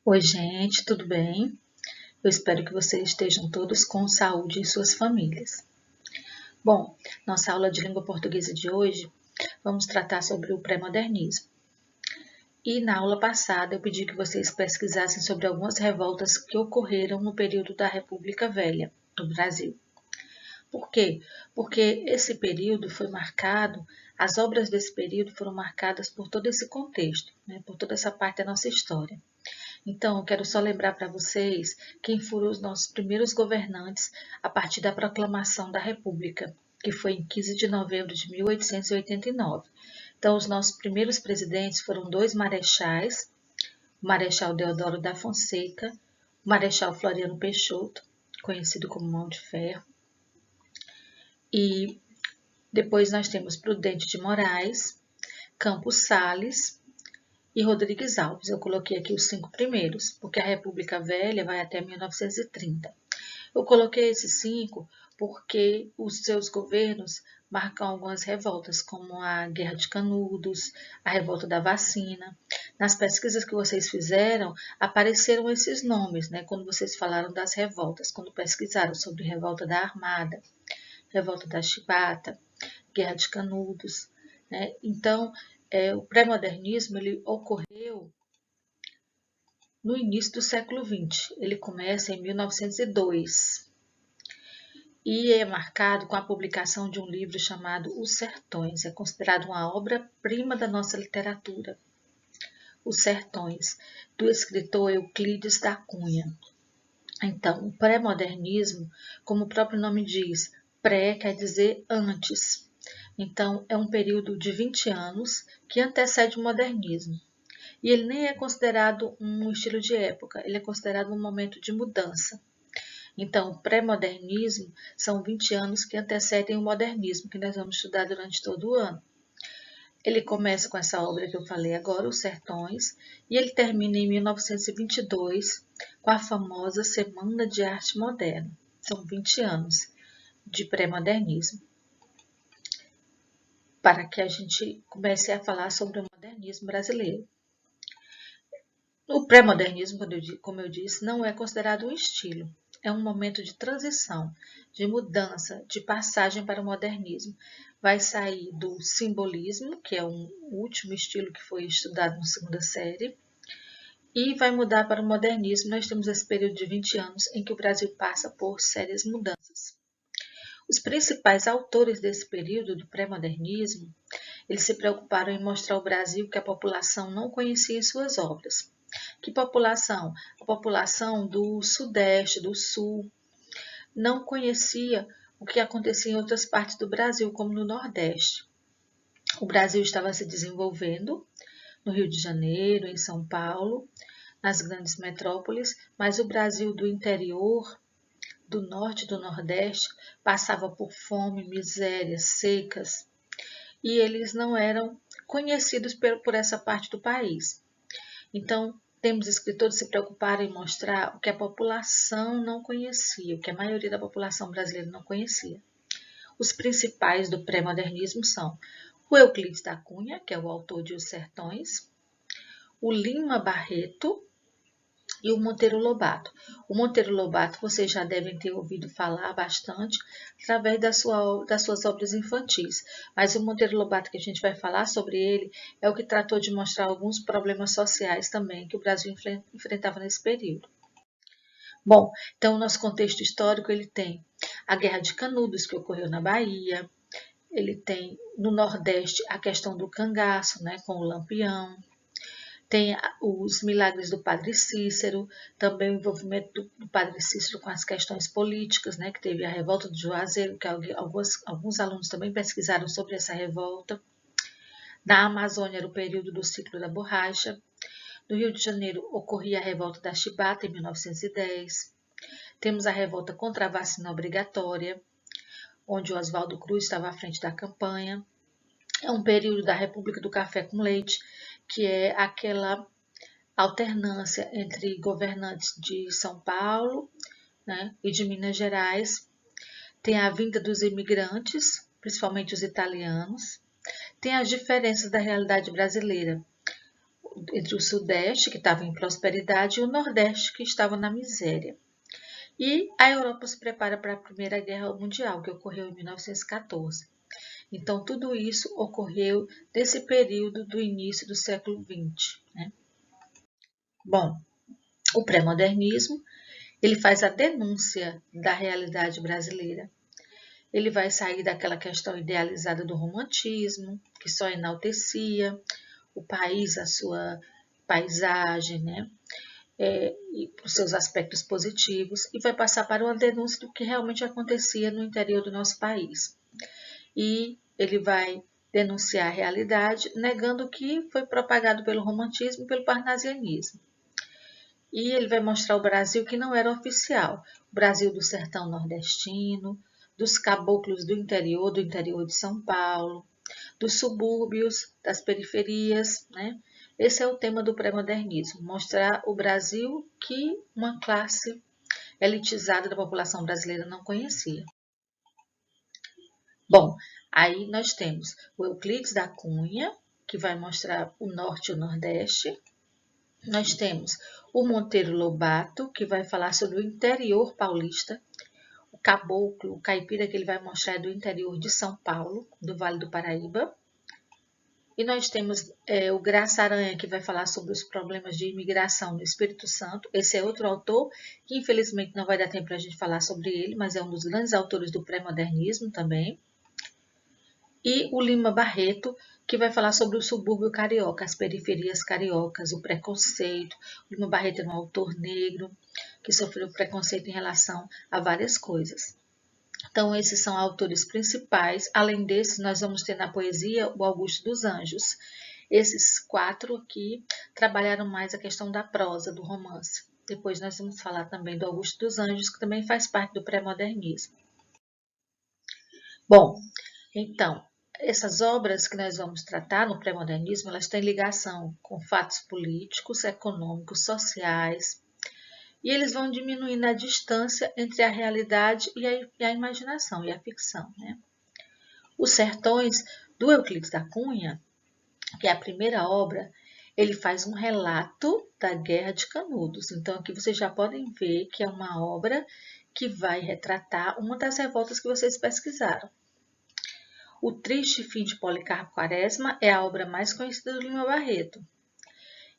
Oi, gente, tudo bem? Eu espero que vocês estejam todos com saúde e suas famílias. Bom, nossa aula de língua portuguesa de hoje, vamos tratar sobre o pré-modernismo. E na aula passada eu pedi que vocês pesquisassem sobre algumas revoltas que ocorreram no período da República Velha, no Brasil. Por quê? Porque esse período foi marcado, as obras desse período foram marcadas por todo esse contexto, né, por toda essa parte da nossa história. Então, eu quero só lembrar para vocês quem foram os nossos primeiros governantes a partir da proclamação da República, que foi em 15 de novembro de 1889. Então, os nossos primeiros presidentes foram dois marechais, o Marechal Deodoro da Fonseca, o Marechal Floriano Peixoto, conhecido como Mão de Ferro, e depois nós temos Prudente de Moraes, Campos Sales e Rodrigues Alves. Eu coloquei aqui os 5 primeiros, porque a República Velha vai até 1930. Eu coloquei esses 5 porque os seus governos marcam algumas revoltas, como a Guerra de Canudos, a revolta da vacina. Nas pesquisas que vocês fizeram, apareceram esses nomes, né? Quando vocês falaram das revoltas, quando pesquisaram sobre revolta da Armada, revolta da Chibata, Guerra de Canudos, né? Então, o pré-modernismo ele ocorreu no início do século XX. Ele começa em 1902 e é marcado com a publicação de um livro chamado Os Sertões. É considerado uma obra-prima da nossa literatura. Os Sertões, do escritor Euclides da Cunha. Então, o pré-modernismo, como o próprio nome diz, pré quer dizer antes. Então, é um período de 20 anos que antecede o modernismo. E ele nem é considerado um estilo de época, ele é considerado um momento de mudança. Então, o pré-modernismo são 20 anos que antecedem o modernismo, que nós vamos estudar durante todo o ano. Ele começa com essa obra que eu falei agora, Os Sertões, e ele termina em 1922 com a famosa Semana de Arte Moderna. São 20 anos de pré-modernismo, para que a gente comece a falar sobre o modernismo brasileiro. O pré-modernismo, como eu disse, não é considerado um estilo. É um momento de transição, de mudança, de passagem para o modernismo. Vai sair do simbolismo, que é o último estilo que foi estudado na segunda série, e vai mudar para o modernismo. Nós temos esse período de 20 anos em que o Brasil passa por sérias mudanças. Os principais autores desse período do pré-modernismo, eles se preocuparam em mostrar ao Brasil que a população não conhecia em suas obras. Que população? A população do Sudeste, do Sul, não conhecia o que acontecia em outras partes do Brasil, como no Nordeste. O Brasil estava se desenvolvendo no Rio de Janeiro, em São Paulo, nas grandes metrópoles, mas o Brasil do interior, do Norte e do Nordeste, passava por fome, miséria, secas, e eles não eram conhecidos por essa parte do país. Então, temos escritores se preocuparam em mostrar o que a população não conhecia, o que a maioria da população brasileira não conhecia. Os principais do pré-modernismo são o Euclides da Cunha, que é o autor de Os Sertões, o Lima Barreto e o Monteiro Lobato. O Monteiro Lobato vocês já devem ter ouvido falar bastante através das suas obras infantis, mas o Monteiro Lobato que a gente vai falar sobre ele é o que tratou de mostrar alguns problemas sociais também que o Brasil enfrentava nesse período. Bom, então o nosso contexto histórico ele tem a Guerra de Canudos, que ocorreu na Bahia, ele tem no Nordeste a questão do cangaço, né, com o Lampião, tem os milagres do Padre Cícero, também o envolvimento do Padre Cícero com as questões políticas, né, que teve a revolta do Juazeiro, que alguns alunos também pesquisaram sobre essa revolta. Na Amazônia era o período do ciclo da borracha. No Rio de Janeiro ocorria a revolta da Chibata em 1910. Temos a revolta contra a vacina obrigatória, onde o Oswaldo Cruz estava à frente da campanha. É um período da República do Café com Leite, que é aquela alternância entre governantes de São Paulo, né, e de Minas Gerais. Tem a vinda dos imigrantes, principalmente os italianos. Tem as diferenças da realidade brasileira. entre o Sudeste, que estava em prosperidade, e o Nordeste, que estava na miséria. E a Europa se prepara para a Primeira Guerra Mundial, que ocorreu em 1914. Então, tudo isso ocorreu nesse período do início do século XX. Né? Bom, o pré-modernismo, ele faz a denúncia da realidade brasileira. Ele vai sair daquela questão idealizada do romantismo, que só enaltecia o país, a sua paisagem, né? E os seus aspectos positivos, e vai passar para uma denúncia do que realmente acontecia no interior do nosso país. E ele vai denunciar a realidade, negando o que foi propagado pelo romantismo e pelo parnasianismo. E ele vai mostrar o Brasil que não era oficial, o Brasil do sertão nordestino, dos caboclos do interior de São Paulo, dos subúrbios, das periferias, né? Esse é o tema do pré-modernismo, mostrar o Brasil que uma classe elitizada da população brasileira não conhecia. Bom, aí nós temos o Euclides da Cunha, que vai mostrar o Norte e o Nordeste. Nós temos o Monteiro Lobato, que vai falar sobre o interior paulista. O caboclo, o caipira, que ele vai mostrar é do interior de São Paulo, do Vale do Paraíba. E nós temos o Graça Aranha, que vai falar sobre os problemas de imigração no Espírito Santo. Esse é outro autor, que infelizmente não vai dar tempo para a gente falar sobre ele, mas é um dos grandes autores do pré-modernismo também. E o Lima Barreto, que vai falar sobre o subúrbio carioca, as periferias cariocas, o preconceito. O Lima Barreto é um autor negro que sofreu preconceito em relação a várias coisas. Então, esses são autores principais. Além desses, nós vamos ter na poesia o Augusto dos Anjos. Esses 4 aqui trabalharam mais a questão da prosa, do romance. Depois nós vamos falar também do Augusto dos Anjos, que também faz parte do pré-modernismo. Bom, então, essas obras que nós vamos tratar no pré-modernismo, elas têm ligação com fatos políticos, econômicos, sociais, e eles vão diminuindo a distância entre a realidade e a imaginação, e a ficção. Né? Os Sertões, do Euclides da Cunha, que é a primeira obra, ele faz um relato da Guerra de Canudos. Então, aqui vocês já podem ver que é uma obra que vai retratar uma das revoltas que vocês pesquisaram. O Triste Fim de Policarpo Quaresma é a obra mais conhecida do Lima Barreto.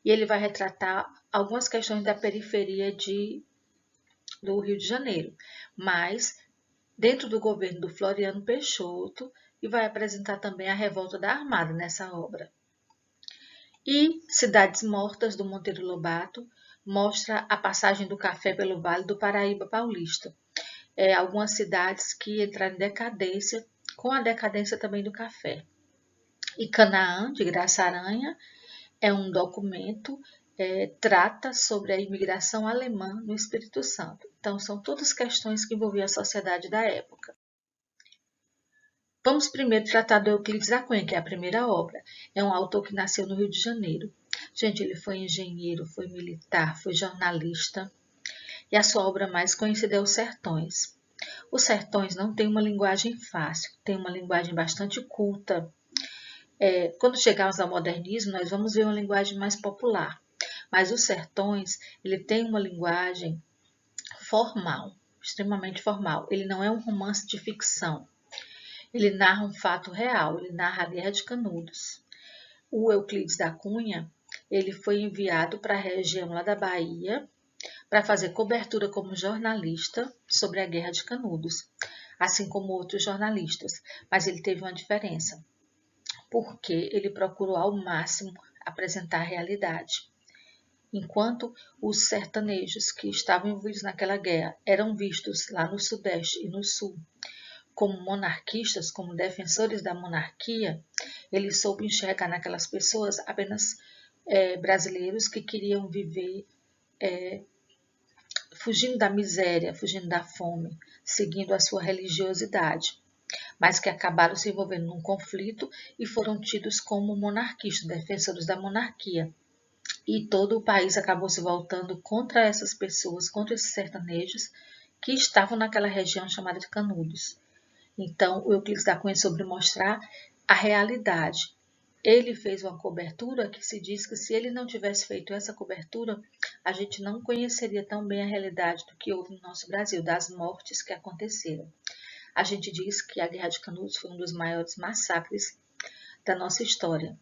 E ele vai retratar algumas questões da periferia do Rio de Janeiro, mas dentro do governo do Floriano Peixoto, e vai apresentar também a revolta da Armada nessa obra. E Cidades Mortas, do Monteiro Lobato, mostra a passagem do café pelo Vale do Paraíba Paulista. Algumas cidades que entraram em decadência, com a decadência também do café. E Canaã, de Graça Aranha, é um documento, trata sobre a imigração alemã no Espírito Santo. Então, são todas questões que envolviam a sociedade da época. Vamos primeiro tratar do Euclides da Cunha, que é a primeira obra. É um autor que nasceu no Rio de Janeiro. Gente, ele foi engenheiro, foi militar, foi jornalista. E a sua obra mais conhecida é Os Sertões. Os Sertões não tem uma linguagem fácil, tem uma linguagem bastante culta. Quando chegarmos ao modernismo, nós vamos ver uma linguagem mais popular. Mas Os Sertões, ele tem uma linguagem formal, extremamente formal. Ele não é um romance de ficção. Ele narra um fato real, ele narra a Guerra de Canudos. O Euclides da Cunha, ele foi enviado para a região lá da Bahia para fazer cobertura como jornalista sobre a Guerra de Canudos, assim como outros jornalistas. Mas ele teve uma diferença, porque ele procurou ao máximo apresentar a realidade. Enquanto os sertanejos que estavam envolvidos naquela guerra eram vistos lá no Sudeste e no Sul como monarquistas, como defensores da monarquia, ele soube enxergar naquelas pessoas apenas brasileiros que queriam viver fugindo da miséria, fugindo da fome, seguindo a sua religiosidade, mas que acabaram se envolvendo num conflito e foram tidos como monarquistas, defensores da monarquia. E todo o país acabou se voltando contra essas pessoas, contra esses sertanejos que estavam naquela região chamada de Canudos. Então, o Euclides da Cunha soube mostrar a realidade. Ele fez uma cobertura que se diz que se ele não tivesse feito essa cobertura, a gente não conheceria tão bem a realidade do que houve no nosso Brasil, das mortes que aconteceram. A gente diz que a Guerra de Canudos foi um dos maiores massacres da nossa história.